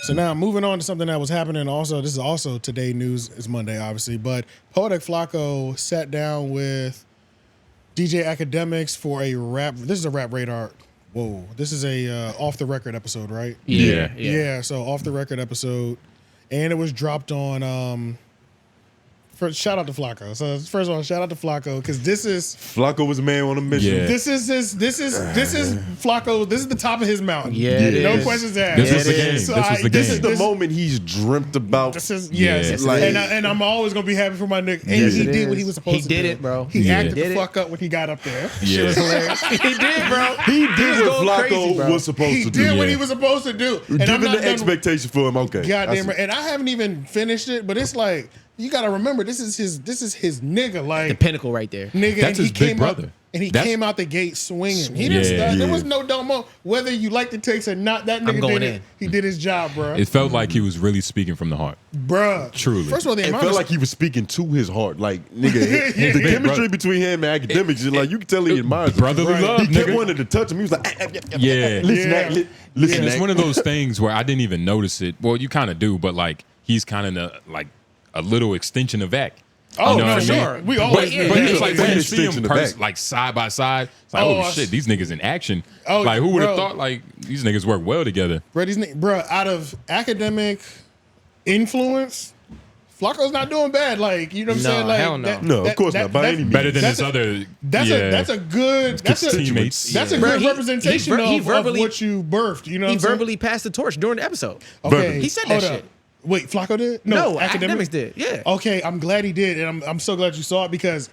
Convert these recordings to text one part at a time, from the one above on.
So now moving on to something that was happening also, this is also today news, it's Monday obviously, but 𝙿𝙾𝚃𝚃 sat down with DJ Akademiks for a rap, this is a Rap Radar, whoa, this is a off the record episode, right? Yeah. So off the record episode, and it was dropped on, shout out to Flacco. So first of all, shout out to Flacco, because this is Flacco was a man on a mission. Yeah. this is Flacco. This is the top of his mountain. Yeah, no questions asked. This was the game. So This was the This is game. the moment he's dreamt about. This is Like- and I'm always gonna be happy for my nigga. And Yes, he it did what is. he was supposed He to did do. it, bro. He Yeah. acted Did the it. fuck up when he got up there. Shit was hilarious. He did, bro. He did what going Flacco crazy, bro. was supposed He to did do. what he was supposed to do. And I'm Given not the done- expectation for him, okay. Goddamn right. And I haven't even finished it, but it's like you gotta remember this is his nigga. Like The pinnacle right there. nigga, That's and his he big came brother. Out, and he That's- came out the gate swinging. He didn't Yeah. start. There Yeah. was no dumb moment. Whether you like the takes or not, that nigga going did it. in. He did his job, bro. It felt like he was really speaking from the heart. Bruh. Truly. First of all, the It amount felt of like he was speaking to his heart. Like, nigga, Yeah. the Big chemistry brother. between him and Akademiks is like, you can tell he admires him. Brotherly Right. love, He kept nigga. wanting to touch him. He was like, Yeah. listen, Yeah. listen, And it's Ak. one of those things where I didn't even notice it. Well, you kind of do, but like he's kind of like a little extension of Ak. Oh, You know no, what I mean? sure. We always But, knew. but Yeah. it's like He's when a you see extension them of Ak. like side by side, it's like, Oh, oh shit, these niggas in action. Oh, Like who would have bro. thought like these niggas work well together? Bruh, out of academic influence, Flacco's not doing bad. Like, you know what I'm No, saying? Like, hell no. No, of course not, by any means. Better than That's his a- other. That's yeah, a good that's a teammates. that's a Bro, good he- representation he of verbally- what you birthed. You know, He what I'm saying? verbally passed the torch during the episode. Okay, He said that hold shit. up. Wait, Flacco did? No, Academics Akademiks did. Yeah. Okay, I'm glad he did, and I'm so glad you saw it because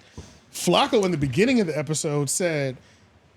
Flacco in the beginning of the episode said,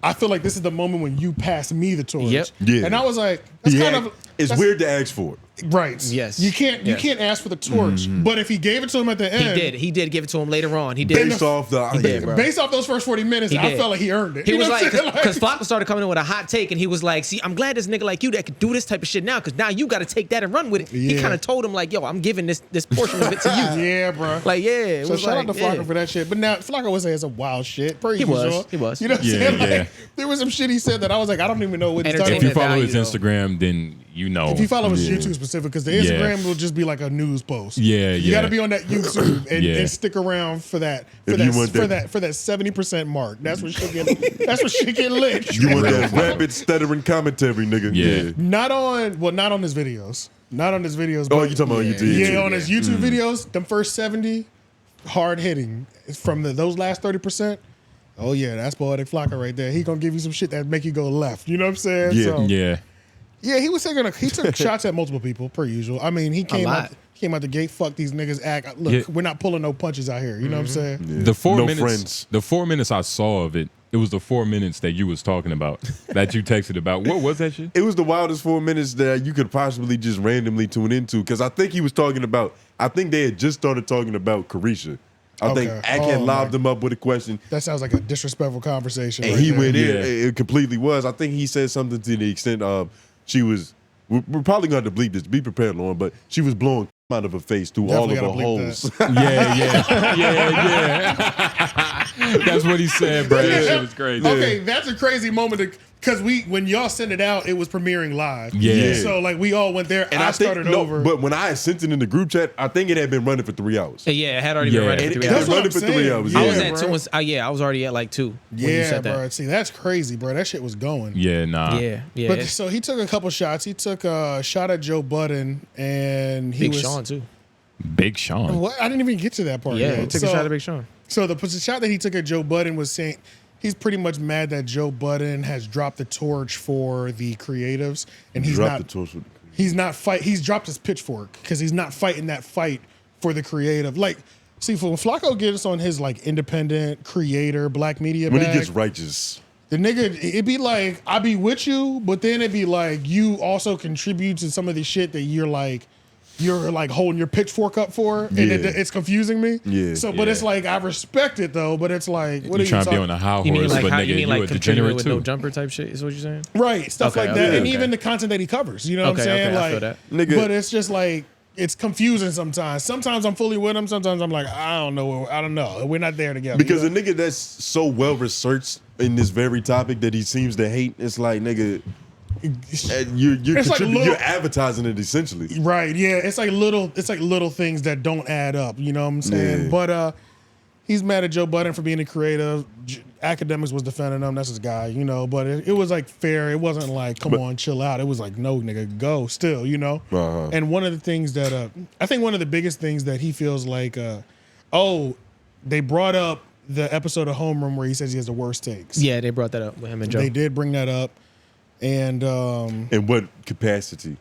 "I feel like this is the moment when you pass me the torch." Yep. Yeah. And I was like, "That's He kind had- of it's that's- weird to ask for it. right? Yes. you can't Yes. ask for the torch, but if he gave it to him at the He end, did. He did give it to him later on. He did. Based off the He did, bro. based off those first 40 minutes, He I did. felt like he earned it. He You was know what like, I'm saying? because Flacco started coming in with a hot take, and he was like, "See, I'm glad this nigga like you that could do this type of shit now, because now you got to take that and run with it." He Yeah. kind of told him like, "Yo, I'm giving this portion of it to you." Yeah, bro. Like, yeah. It So was shout like, out to Flacco yeah. for that shit. But now Flacco was saying some wild shit. Per He was. usual. He was. You know what I'm Yeah, saying? Like, yeah. there was some shit he said that I was like, I don't even know what he's talking If you about. follow his value, though. Instagram, then you know. If you follow his Yeah. YouTube specific, because the Yeah. Instagram will just be like a news post. Yeah, You yeah. got to be on that YouTube and, Yeah. and stick around for that. For If that, you want for that- that 70% mark. That's what shit get. That's what shit get lit. You want that rapid stuttering commentary, nigga. Yeah. Not on his videos. Not on his videos. Oh, but- you talking about YouTube? Yeah, on his YouTube videos, them first 70, hard hitting. From those last 30%. Oh yeah, that's poetic Flacco right there. He gonna give you some shit that make you go left. You know what I'm saying? Yeah. So, Yeah. yeah, he took shots at multiple people per usual. I mean, he came lot. out the gate. Fuck these niggas. Act. Look, Yeah. we're not pulling no punches out here. You know what I'm saying? The 4 No minutes. friends. The 4 minutes I saw of it. It was the 4 minutes that you was talking about, that you texted about. What was that shit? It was the wildest 4 minutes that you could possibly just randomly tune into, because I think he was talking about, I think they had just started talking about Carisha. I think Okay. Ak had Oh, lobbed him up with a question, That sounds like a disrespectful conversation. and right he there. went in. Yeah. It completely was. I think he said something to the extent of she was, we're probably going to bleep this, be prepared, Lauren, but she was blowing out of her face through Definitely all of her gotta bleep holes. Yeah. That's what he said, bro. That shit was crazy. Okay, that's a crazy moment because when y'all sent it out, it was premiering live. Yeah. So like we all went there. And I I think, started no, over. but when I had sent it in the group chat, I think it had been running for 3 hours. Yeah, it had already Yeah. been ready It for 3 had hours. been what running I'm for 3 saying. hours. Yeah, I was Yeah. at bro. two. I was already at like 2 when you yeah, said that. bro. See, that's crazy, bro. That shit was going. Yeah, nah. Yeah, yeah. But so he took a couple shots. He took a shot at Joe Budden, and he Big was. Sean too. Big Sean. What? I didn't even get to that part. Yeah, yet. he took so, a shot at Big Sean. So the shot that he took at Joe Budden was saying he's pretty much mad that Joe Budden has dropped the torch for the creatives, and he's Drop not. the torch with He's not fight. He's dropped his pitchfork because he's not fighting that fight for the creative. Like, see, when Flacco gets on his like independent creator black media when bag, he gets righteous. the nigga, it'd be like, I be with you, but then it'd be like, you also contribute to some of the shit that you're like holding your pitchfork up for, and Yeah. it's confusing me. Yeah. So, but it's like, I respect it though, but it's like, what are You you trying to be talking? on a high You mean horse, like but how, nigga, you mean you like a contributor degenerate with too. no jumper type shit? Is what you're saying? Right, stuff Okay, like that, okay, and okay. even the content that he covers. You know what I'm Okay, saying? okay, I like, feel that. Nigga. but it's just like, it's confusing sometimes. Sometimes I'm fully with him. Sometimes I'm like, I don't know. We're not there together. Because you a know? nigga that's so well researched in this very topic that he seems to hate, it's like, nigga, And you're It's like contributing, little- you're advertising it essentially. Right, yeah. It's like little things that don't add up, you know what I'm saying? Yeah. But he's mad at Joe Budden for being a creative. Akademiks was defending him. That's his guy, you know. But it was like fair. It wasn't like, come on, chill out. It was like, no, nigga, go still, you know. Uh-huh. And one of the things that I think one of the biggest things that he feels like, they brought up the episode of Homeroom where he says he has the worst takes. Yeah, they brought that up with him and Joe. They did bring that up, and In what capacity?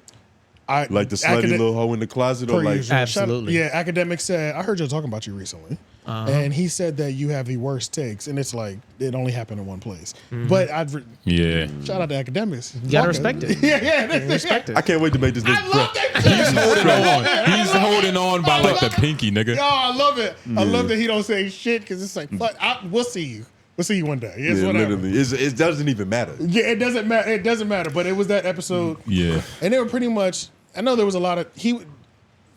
I Like the slutty little hoe in the closet, or per like usual. Absolutely. Yeah, Akademiks said, I heard Joe talking about you recently. And he said that you have the worst takes. And it's like, it only happened in one place. But Yeah. shout out to Akademiks. You gotta respect it. Yeah. Respect it. I can't wait to make this nigga I love cry. that shit. He's holding on. He's holding on by like the pinky, nigga. Yo, I love it. I love that he don't say shit because it's like, fuck, we'll see you. We'll see you one day. It's Yeah, whatever. literally. It doesn't even matter. Yeah, it doesn't matter. It doesn't matter. But it was that episode. Yeah. And they were pretty much, I know there was a lot of,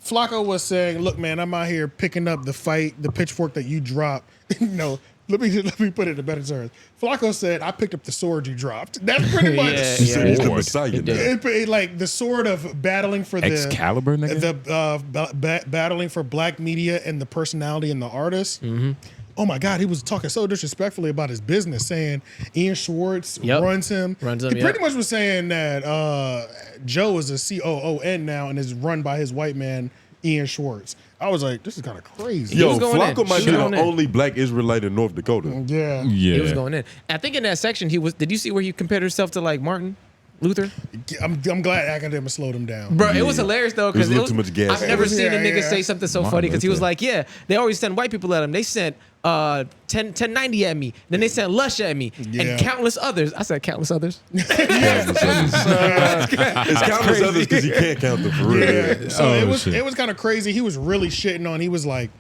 Flacco was saying, look, man, I'm out here picking up the pitchfork that you dropped. No, let me put it in better terms. Flacco said, I picked up the sword you dropped. That's pretty much He said he's the Sword. Messiah He now. did. like the sword of battling for Excalibur, nigga? battling for black media and the personality and the artist. Oh my God, he was talking so disrespectfully about his business, saying Ian Schwartz runs him. He pretty much was saying that Joe is a COON now and is run by his white man, Ian Schwartz. I was like, this is kind of crazy. Yo, was going Flacco in. might He be was the going in. only black Israelite in North Dakota. Yeah. Yeah. He was going in. I think in that section did you see where he compared himself to like Martin Luther? I'm glad Akademiks slowed him down. Bro, it was hilarious though There's because a little too much gas. I've never seen a nigga Yeah. say something so Martin funny because he was Luther. like, yeah, they always send white people at him. They sent 1090 at me, then they sent Lush at me, Yeah. and countless others. I said countless others. It's countless others because he can't count them for real. Yeah. So Oh, it shit. was kind of crazy. He was really shitting on. He was like,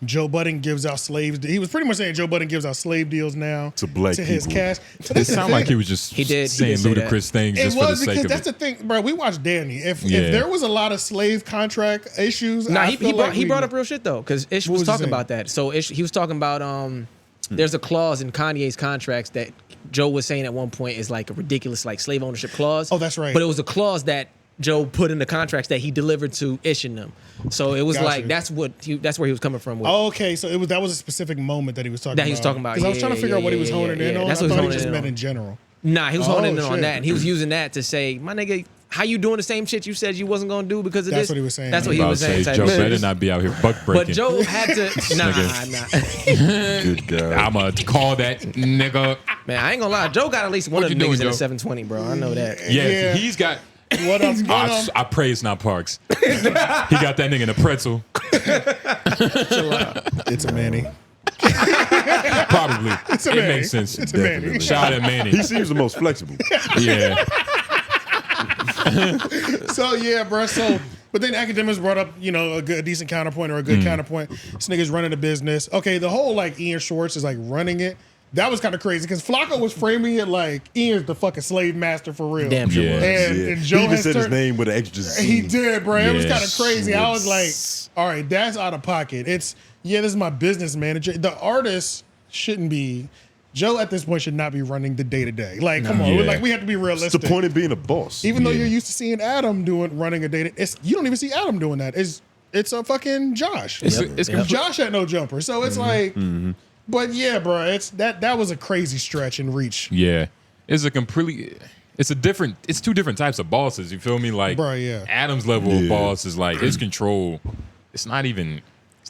Joe Budden gives out slaves. He was pretty much saying Joe Budden gives out slave deals now To black his people. cash. But It that's the sounded like thing. he was just He did saying say that. ludicrous things It just for the was sake because of that's it. the thing, bro. We watched Danny. If Yeah. there was a lot of slave contract issues, Nah, I he feel like brought up real shit though, because Ish was was he talking saying? about that. So he was talking about there's a clause in Kanye's contracts that Joe was saying at one point is like a ridiculous like slave ownership clause. Oh, that's right. But it was a clause that Joe put in the contracts that he delivered to Ish and them. So it was Gotcha. like that's where he was coming from with. Oh, okay, so that was a specific moment that he was talking That about. he was talking about, Because I was trying to yeah, figure out what he yeah, was yeah, honing in yeah. on. That's I what he was thought he honing just in meant on. in general. Nah, he was Oh, honing in shit. on that, and he was using that to say, my nigga, how you doing the same shit you said you wasn't gonna do because of That's this? what he was saying. That's what he About was to saying. say, type Joe shit. better not be out here buck breaking. But Joe had to. Nah. Good God. I'ma call that nigga. Man, I ain't gonna lie. Joe got at least one What of you them niggas doing, in the Joe? 720, bro. I know that. Yeah, Yeah. he's got. What else? I pray it's not Parks. He got that nigga in a pretzel. It's a Manny. Probably. It's a It Manny. makes sense. It's a Manny. Shout out at Manny. He seems the most flexible. Yeah. So yeah, bro. So, but then Akademiks brought up, a decent counterpoint or a good counterpoint. This nigga's running a business. Okay, the whole like Ian Schwartz is like running it. That was kind of crazy because Flacco was framing it like Ian's the fucking slave master for real. Damn sure Yeah. was. And Joe he even has said his turned- name with an extra Z. He did, bro. It was Yeah, kind of crazy. I was Schwartz. like, all right, that's out of pocket. This is my business manager. The artist shouldn't be. Joe at this point should not be running the day to day. Like, come on, Yeah. like we have to be What's realistic. the point of being a boss? Even though Yeah. you're used to seeing Adam running a day, you don't even see Adam doing that. It's a fucking Josh. It's Yep. Josh had no jumper, so it's like. But yeah, bro, it's that was a crazy stretch and reach, Yeah. It's two different types of bosses. You feel me? Like Bro, yeah. Adam's level of Yeah. boss is like his control. It's not even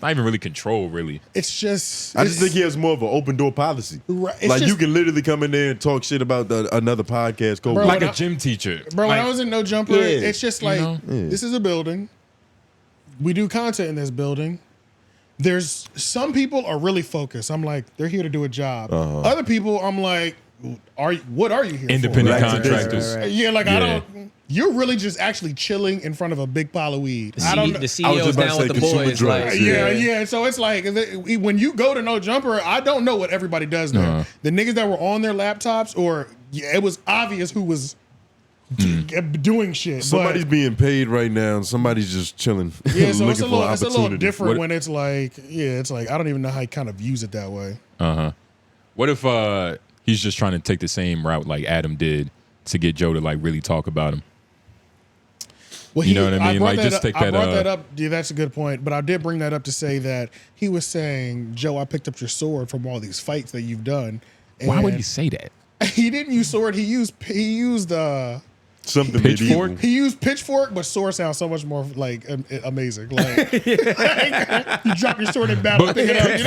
really control, really. It's just. I just think he has more of an open door policy. Right, it's Like you just- can literally come in there and talk shit about another podcast. Bro, Like when a gym teacher. Bro, when Like, I was in No Jumper, Yeah. it's just like, know? this is a building. We do content in this building. There's some people are really focused. I'm like, they're here to do a job. Other people, I'm like, what are you here independent Right, contractors. right, for? Yeah, like I Yeah. don't. You're really just actually chilling in front of a big pile of weed. I don't. The I was CEO's just about down to with say the consumer boys. drugs. Like, Yeah. So it's like when you go to No Jumper, I don't know what everybody does there. The niggas that were on their laptops, it was obvious who was doing shit. Somebody's but, being paid right now, and somebody's just chilling. yeah, so looking it's a for little opportunity. different What- when it's like, it's like I don't even know how he kind of views it that way. What if he's just trying to take the same route like Adam did to get Joe to like really talk about him. Well, You know what I mean? brought Like, just take that, I brought that up. Yeah, that's a good point. But I did bring that up to say that he was saying, Joe, I picked up your sword from all these fights that you've done. Why would And he say that? He didn't use sword. He used Something Pitchfork? medieval. he used pitchfork, but sword sounds so much more like amazing. Like, you drop your sword in battle. But pick it up, you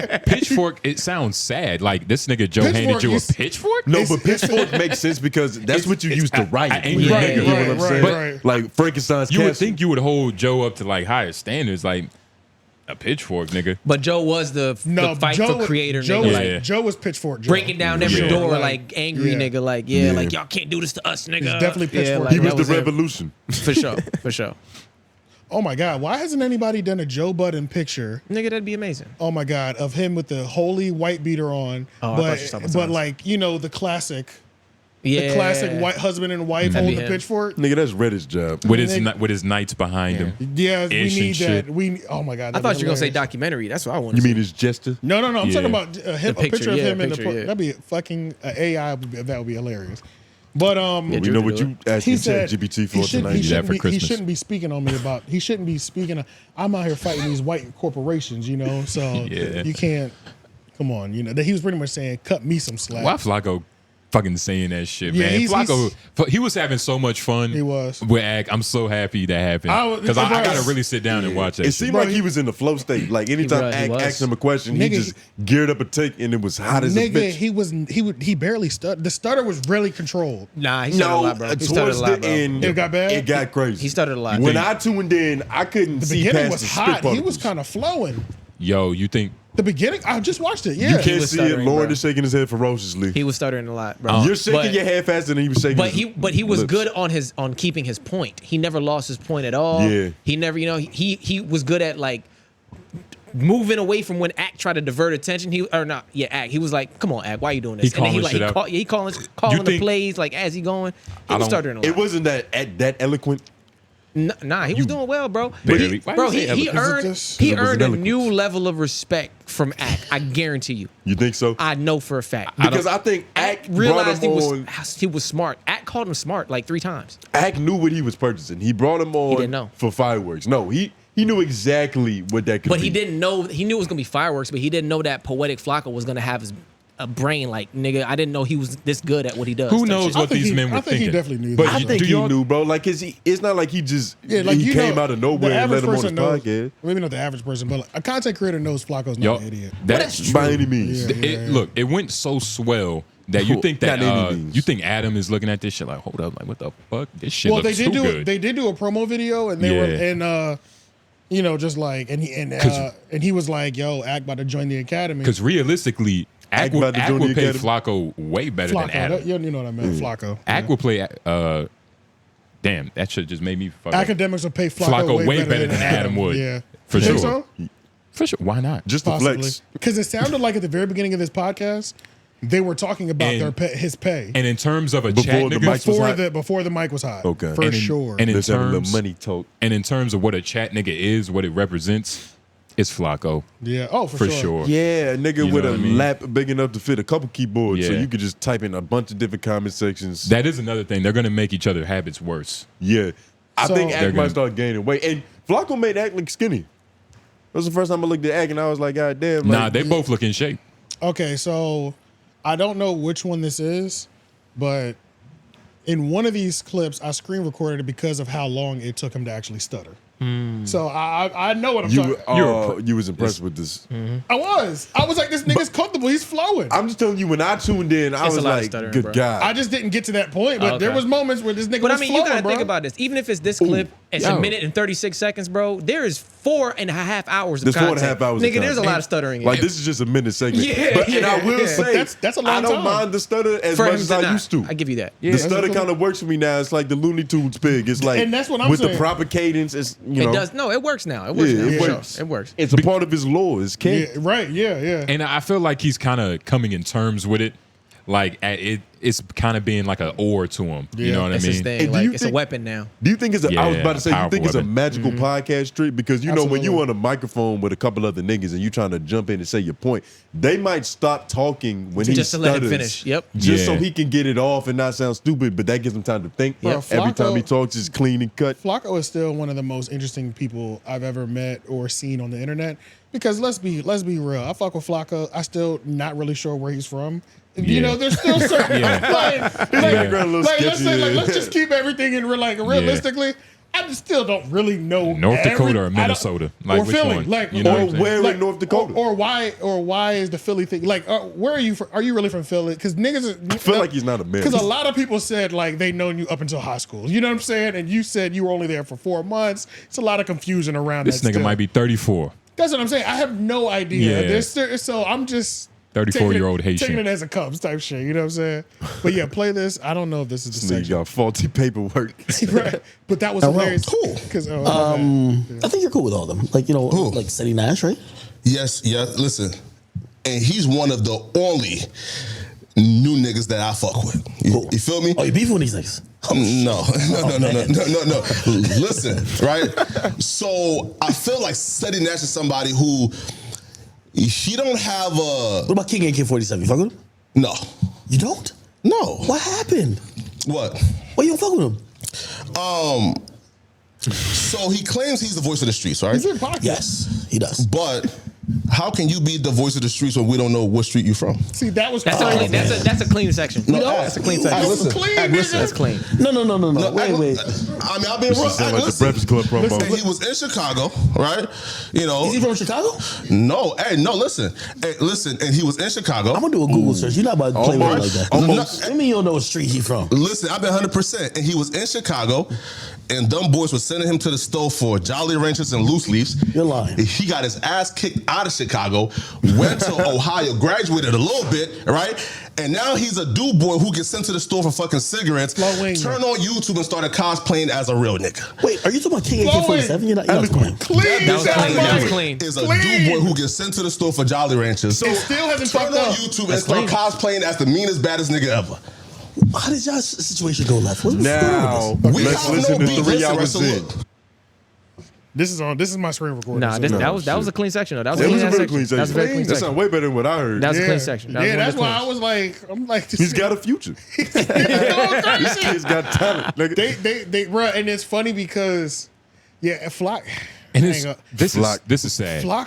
know? pitchfork, it sounds sad. Like this nigga Joe handed Pitchfork you a is- pitchfork? No, but pitchfork makes sense because that's what you use to write. I You ain't know right, what I'm right, saying? right. Like Frankenstein's You would castle. think you would hold Joe up to like higher standards, like a pitchfork, nigga. But Joe was the fight for creator Joe, nigga. was, Yeah. Joe was pitchfork. Joe. Breaking down every Yeah. door Like, like angry yeah. nigga, like Yeah. like y'all can't do this to us, nigga. He's definitely pitchfork. like, He was that the him. revolution. For sure, for sure. Oh my God, why hasn't anybody done a Joe Budden picture? Nigga, that'd be amazing. Oh my God, of him with the holy white beater on, Oh, I thought you were talking about but something like the classic, Yeah, the classic white husband and wife That'd be holding the him. pitchfork. Nigga, that's Reddit's job. With his Nigga. with his knights behind him. Yeah, we Ish and need shit. that. Oh my God, I thought you were gonna say hilarious. documentary. That's what I want to You see. mean his jester? No, I'm Yeah. talking about a picture, picture of yeah, him in picture, the. yeah. That'd be fucking AI. That would be hilarious. But Yeah, We Drew know to what do you asking he said ChatGPT he for shouldn't, tonight. he, that shouldn't for be, he Christmas. shouldn't be speaking on me about. He shouldn't be speaking. I'm out here fighting these white corporations, So Yeah. you can't. Come on, That he was pretty much saying, cut me some slack. Why Flacco fucking saying that shit, Yeah, man? he's- Flacco, he was having so much fun. He was. With Ag. I'm so happy that happened. Because I gotta really sit down and watch that It shit. seemed Bro, like he was in the flow state. Like anytime was, he Ag was. asked him a question, Nigga, he just geared up a take and it was hot as a Nigga, bitch. he barely stuttered. The stutter was really controlled. Nah, he stuttered a lot, bro. He stuttered towards a lot, the bro. end, It got bad? It got crazy. He stuttered a lot. When I tuned in, I couldn't The see beginning past was the hot. spit He particles. was kind of flowing. Yo, you think The beginning, I just watched it. You Yeah, can't was see it. stuttering, Lauren bro. is shaking his head ferociously. He was stuttering a lot, bro. You're shaking But- your head faster than he was shaking. But he was lips. good on keeping his point. He never lost his point at all. Yeah. He never, he was good at like moving away from when Ack tried to divert attention. He was like, "Come on, Ack, why are you doing this?" He calling shit out. He calling the think- plays like as he going. He I was don't- stuttering a lot. It wasn't that eloquent. Nah, he was doing well, bro. Barely. Why Bro, you say he eloquent? earned this? he It wasn't earned a eloquent. new level of respect from Ack. I guarantee you. You think so? I know for a fact. Because I think Ack Ack brought realized him he on. was smart. Ack called him smart like 3 times. Ack knew what he was purchasing. He brought him on didn't know. for fireworks. No, he knew exactly what that could But be. he didn't know. He knew it was gonna be fireworks, but he didn't know that Poetic Flacco was gonna have a brain like nigga. I didn't know he was this good at what he does. Who type knows shit. what these men were I think thinking? he definitely knew. But that. I think do he y'all- knew, bro. Like, it's not like he just like he came out of the nowhere and average let him on his person knows- podcast. Maybe not the average person, but like a content creator knows Flacco's Yo, not an idiot. that's true. By any means. Yeah. Look, it went so swell that you think that Not any means. you think Adam is looking at this shit like, hold up, like what the fuck? This shit Well, looks they too did do good. they did do a promo video, and they were Yeah. just like and he was like, "Yo, Ack about to join the academy." Because realistically, Ack Ack would, about to Ack join would the pay academy. Flacco way better than Flacco, Adam. you know what I meant, Flacco. Ack will play. Damn, that shit just made me fuck up. Academics will pay Flacco, way better than Adam would. Yeah, For You think sure. so? For sure. Why not? Just to Possibly, flex. because it sounded like at the very beginning of this podcast, they were talking about And- his pay And in terms of a Before chat the nigga, mics was before hot. before the mic was hot. Okay. for And in- sure. and in Let's have a little terms- money talk. and in terms of what a chat nigga is, what it represents, it's Flacco. yeah, oh For sure. Yeah, a nigga You with know a what I mean? lap big enough to fit a couple keyboards, so Yeah. you could just type in a bunch of different comment sections. That is another thing. They're gonna make each other habits worse. Yeah. I So- think They're Ack gonna- might start gaining weight. And Flacco made Ack look skinny. That was the first time I looked at Ack and I was like, God damn. Like, Nah, they both look in shape. Okay, so I don't know which one this is, but in one of these clips, I screen recorded it because of how long it took him to actually stutter. So I know what I'm you, talking. you was impressed with this. I was like, this nigga's comfortable. He's flowing. I'm just telling you, when I tuned in, I It's a was lot of like, stuttering, good bro. God. I just didn't get to that point, but Okay. there was moments where this nigga But was I mean, flowing, you gotta bro. think about this. Even if it's this clip, it's Yo. a minute and 36 seconds, bro. There is 4.5 hours of There's content. 4.5 hours of Nigga, there's a content. lot of stuttering. in Like, it. this is just a minute segment. Yeah, but, and I will yeah. say, But that's a long I don't time. mind the stutter as For much him as to I not. used to. I give you that. The stutter cool. kind of works for me now. It's like the Looney Tunes pig. It's like, And that's what I'm with saying. the proper cadence, it's, you It know. does. No, it works now. It works Yeah, now. it for sure. works. It works. It's a part of his lore. It's Yeah, king. right. Yeah. And I feel like he's kind of coming in terms with it. Like it's kind of being like an ore to him. You know what It's I his mean? thing. And do Like you it's a think- weapon now. Do you think it's a? I was Yeah, about to say, you powerful think it's a weapon. magical podcast trick? Because you know when you Absolutely. on a microphone with a couple other niggas and you trying to jump in and say your point, they might stop talking when he Just to let him stutters, finish. Yep. just so Yeah. he can get it off and not sound stupid. But that gives him time to think. Bro, Every time he Flacco- talks, it's clean and cut. Flacco is still one of the most interesting people I've ever met or seen on the internet. Because let's be real. I fuck with Flacco. I still not really sure where he's from. You Yeah. know, there's still certain let's just keep everything in real. Like realistically, I just still don't really know North Dakota or I don't- Minnesota? Like or which Philly, one? like You know Or what I'm saying? where like, in North Dakota? or why is the Philly thing like? Where are you from? Are you really from Philly? Because niggas, I feel like he's not American. because a lot of people said like they known you up until high school. You know what I'm saying? And you said you were only there for 4 months. It's a lot of confusion around This that. nigga still. might be 34. That's what I'm saying. I have no idea. Yeah. So I'm just 34-year-old taking Haitian. it as it comes type shit. You know what I'm saying? But yeah, play this. I don't know if this is the This nigga section. got faulty paperwork. Right. But that was Oh, well, hilarious. cool. 'Cause, I think you're cool with all of them. Like, you know, Who? like Steady Nash, right? Yes, listen. And he's one of the only new niggas that I fuck with. You feel me? Oh, you beefing with these niggas? No. Listen, right? So I feel like Steady Nash is somebody who he don't have a What about King AK-47? You fuck with him? no. You don't? No. What happened? What? Why you don't fuck with him? So he claims he's the voice of the streets, right? He's in pocket. Yes, he does. But how can you be the voice of the streets when we don't know what street you from? See, that was That's a crazy. clean. That's a clean section. No, That's a clean Hey, section. listen, Clean, hey, nigga. listen. That's clean. No. Wait. I mean, I've been This is sound like the Breakfast Club promo. Listen, he was in Chicago, right? You know, Is he from Chicago? no, listen, and he was in Chicago. I'm gonna do a Google search. You're not about to play with him like that. Almost. I mean, you don't know what street he from. Listen, I've been 100%, and he was in Chicago, and them boys were sending him to the store for Jolly Ranchers and loose leaves. You're lying. He got his ass kicked out of Chicago, went to Ohio, graduated a little bit, right? And now he's a dude boy who gets sent to the store for fucking cigarettes. Flowing. Turned on YouTube and started cosplaying as a real nigga. Wait, are you talking about King AK-47? You're not playing. Clean. That was sound clean. That was like- clean. Is a Clean. dude boy who gets sent to the store for Jolly Ranchers. It still hasn't Turn fucked on up. YouTube and That's start clean. cosplaying as the meanest, baddest nigga ever. How did y'all situation go left? What's going on Now, with this? We let's have listen no to beef. 3 Listen, hours Russell, in. look. This is my screen recording. Nah, so- that was a clean section though. That was a It clean was a ass very section. clean That was a very clean section. That section. sounds way better than what I heard. That was a Yeah. clean section. That was Yeah, one of that's the why I cleans. was like, I'm like, this He's nigga- got a future. He's going crazy. This kid's got talent. Nigga. They, bro, and it's funny because, yeah, And Flacco this is sad. on,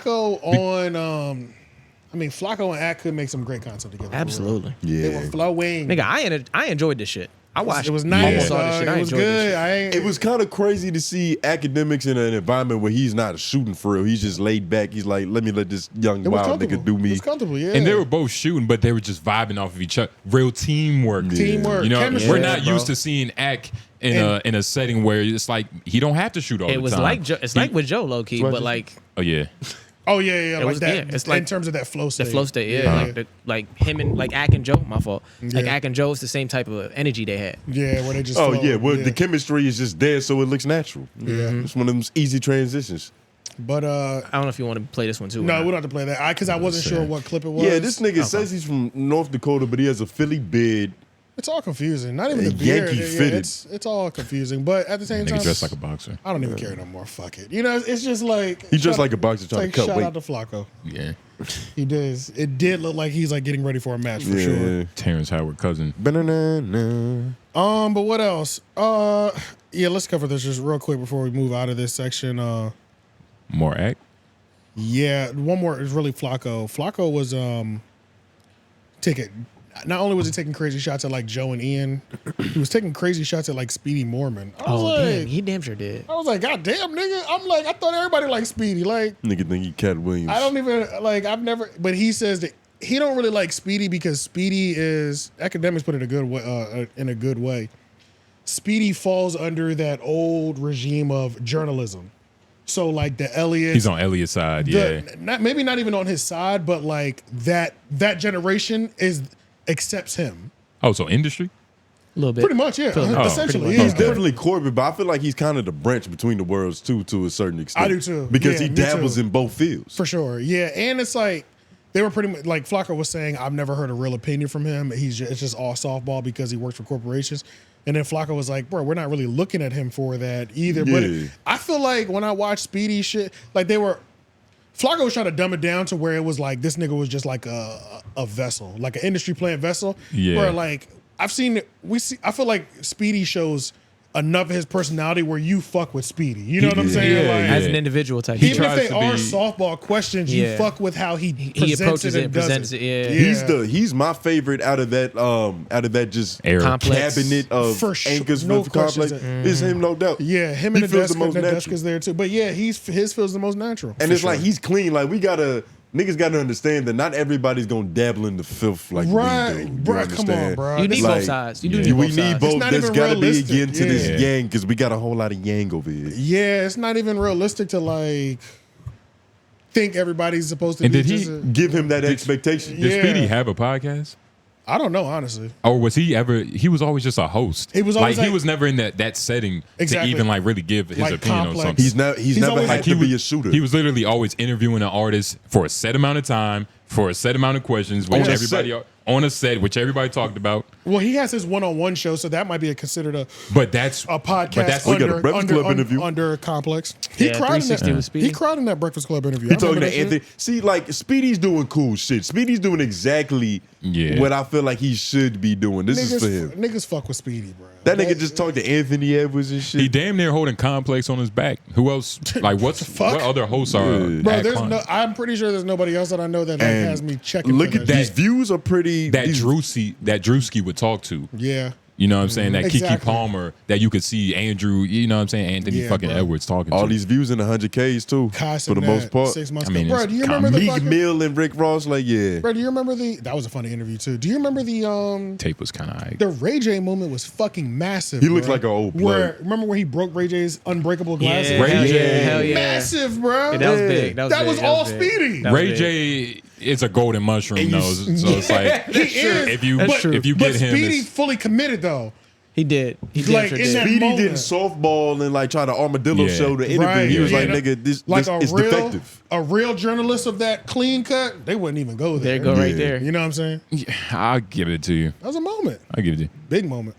Flacco and Ak could make some great content together. for real. Absolutely. They were Yeah. flowing. Nigga, I enjoyed this shit. I watched. It was nice. Almost all this shit. I It was enjoyed good. this shit. It was kind of crazy to see Akademiks in an environment where he's not shooting for real. He's just laid back. He's like, let me let this young It was wild comfortable. nigga do It me. was comfortable, yeah. And they were both shooting, but they were just vibing off of each other. Real teamwork. Teamwork, You know, chemistry. we're not Yeah, used bro. to seeing Ak in a setting where it's like he don't have to shoot all It the was time. like it's like with Joe low key, but like oh yeah, Oh yeah, like was- that. yeah, it's like in terms of that flow state. the flow state, yeah. Like him and like Ak and Joe, my fault. Like Ak and Joe, it's the same type of energy they had. Yeah, where they just. Oh flow. yeah, well the chemistry is just there, so it looks natural. Yeah. It's one of those easy transitions. But I don't know if you want to play this one too. or no, not. we don't have to play that. Because I wasn't sure what clip it was. Yeah, this nigga says he's from North Dakota, but he has a Philly beard. It's all confusing. Not even the Yankee beard. Yeah, fitted. it's all confusing. But at the same time, nigga dressed like a boxer. I don't even care no more. Fuck it. You know, it's just like He dressed shout- like a boxer trying like, to cut shout weight. out to Flacco. Yeah, He does. It did look like he's like getting ready for a match for sure. Terrence Howard cousin. Banana. But what else? Yeah, let's cover this just real quick before we move out of this section. More Ak. Yeah, one more is really Flacco. Flacco was taking. Not only was he taking crazy shots at like Joe and Ian, he was taking crazy shots at like Speedy Mormon. I was Oh like, damn, he damn sure did. I was like, God damn, nigga. I'm like, I thought everybody liked Speedy. Like, Nigga think he Cat Williams. I don't even like. I've never. But he says that he don't really like Speedy because Speedy is Academics put it a good way, in a good way. Speedy falls under that old regime of journalism. So like the Elliot, He's on Elliot's side. Yeah, maybe not even on his side, but like that generation accepts him oh, so industry. A little bit. pretty much. Yeah, Oh, essentially. pretty Yeah, much. He's definitely Corbin, but I feel like he's kind of the branch between the worlds too, to a certain extent. I do too. Because Yeah, he me dabbles too. in both fields. for sure. Yeah, and it's like they were pretty much like Flacco was saying, I've never heard a real opinion from him. It's just all softball because he works for corporations. And then Flacco was like, bro, we're not really looking at him for that either. Yeah. But I feel like when I watch Speedy shit, like Flacco was trying to dumb it down to where it was like this nigga was just like a vessel, like an industry plant vessel. Yeah. Where like I feel like Speedy shows enough of his personality where you fuck with Speedy. You know what I'm saying? Yeah, Like, As an individual type. even if tries they to are be- softball questions, you Yeah. fuck with how he approaches it and and does presents it. Yeah. He's my favorite out of that just Era. Complex. cabinet of For sure. anchors No for complex. questions. It's him, no doubt. Yeah, him He and the feels desk, the most the desk natural. is there too. But yeah, his feels the most natural. And for it's sure. like he's clean. Like niggas gotta understand that not everybody's gonna dabble in the filth like Right. we do. Bruh, You come on, understand? bro. You need Like, both sides. You do yeah. need We both need sides. both. not There's even gotta be realistic. again to this Yeah. yang because we got a whole lot of yang over here. Yeah, it's not even realistic to like think everybody's supposed to And be did he just a- Give him that expectation. Did Yeah. Speedy have a podcast? I don't know, honestly. Or was he ever? He was always just a host. He was always he like- was never in that setting Exactly. to even like really give his Like opinion on complex. something. He's never always had like- to be a shooter. He was literally always interviewing an artist for a set amount of time, for a set amount of questions, which On a everybody set. on a set, which everybody talked about. Well, he has his one-on-one show, so that might be considered a But that's podcast But that's We got a under, Breakfast under, Club interview. under Complex. He Yeah, cried in 360 that. with Speedy. He cried in that Breakfast Club interview. He I talking remember to that shit. Anthony. See, like Speedy's doing cool shit. Speedy's doing exactly Yeah. what I feel like he should be doing. This is for him. Niggas fuck with Speedy, bro. That nigga just talked to Anthony Edwards and shit. he damn near holding Complex on his back. Who else? Like what other hosts are? Bro, at there's Complex? I'm pretty sure there's nobody else that I know that like, And has me checking. Look for at that these shit. views are pretty. that these- Drewski would talk to. Yeah. You know what I'm saying? That Kiki Exactly. Palmer, that you could see Andrew, you know what I'm saying? Anthony Yeah, fucking bro. Edwards talking all to. these views in the 100Ks too, Cash for the and most that part. 6 months I mean, ago. Bro, it's do you remember the Meek fucking, Mill and Rick Ross, like yeah. Bro, do you remember that was a funny interview too. Do you remember the Tape was kind of the Ray J moment was fucking massive. He looks bro. like an old Where remember when he broke Ray J's unbreakable glasses? Yeah, Ray hell J. yeah, hell yeah. Massive, bro. Yeah, that was big. That was, That big. was all big. Speedy. That was Ray big. J is a golden mushroom And you- nose, so it's like He is. if you That's true. if you But get him, Speedy it's- fully committed though. He did. He did. Like, sure in did. that Speedy moment. didn't softball and like try to armadillo Yeah. show the interview. Right, He was yeah, like, yeah. nigga, this Like is defective. a real journalist of that clean cut, they wouldn't even go there. There you go, right Yeah. there. You know what I'm saying? I'll give it to you. That was a moment. I'll give it to you. Big moment.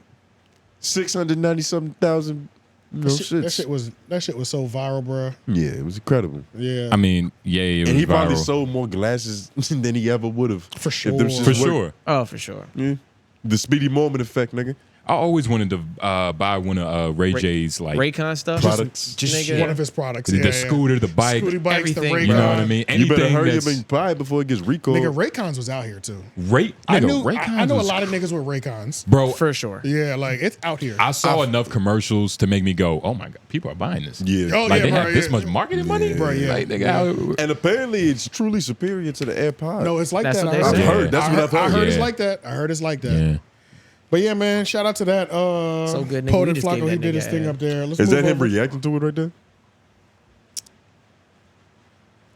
690,000 That shits. shit was so viral, bro. Yeah, it was incredible. Yeah. I mean, yeah, it was And he viral. probably sold more glasses than he ever would have. For sure. If them shits for worked. sure. Oh, for sure. Yeah. The Speedy moment effect, nigga. I always wanted to buy one of Ray J's like Raycon stuff. Products. Just Just nigga. one of his products. the yeah, scooter, the bike. Scooty bikes, the everything, Raycon. You know what I mean? You better Anything hurry up that's and buy it before it gets recalled. Nigga, Raycons was out here too. I know Raycons a was- lot of niggas with Raycons. bro. For sure. Yeah, like it's out here. I saw enough commercials to make me go, "Oh my god, people are buying this." Yeah. Oh, like yeah, they bro, have this yeah. much marketing money, Bro, yeah. Like, nigga, how- And apparently it's truly superior to the AirPod. No, it's like That's that. what they I say. heard. I've heard. That's what I've heard. I heard it's Yeah. like that. I heard it's like that. yeah. But yeah, man, shout out to that. So good, nigga. Poet We and just Flacco, gave he that did his nigga thing ad. up there. Let's Is move that him over. reacting to it right there?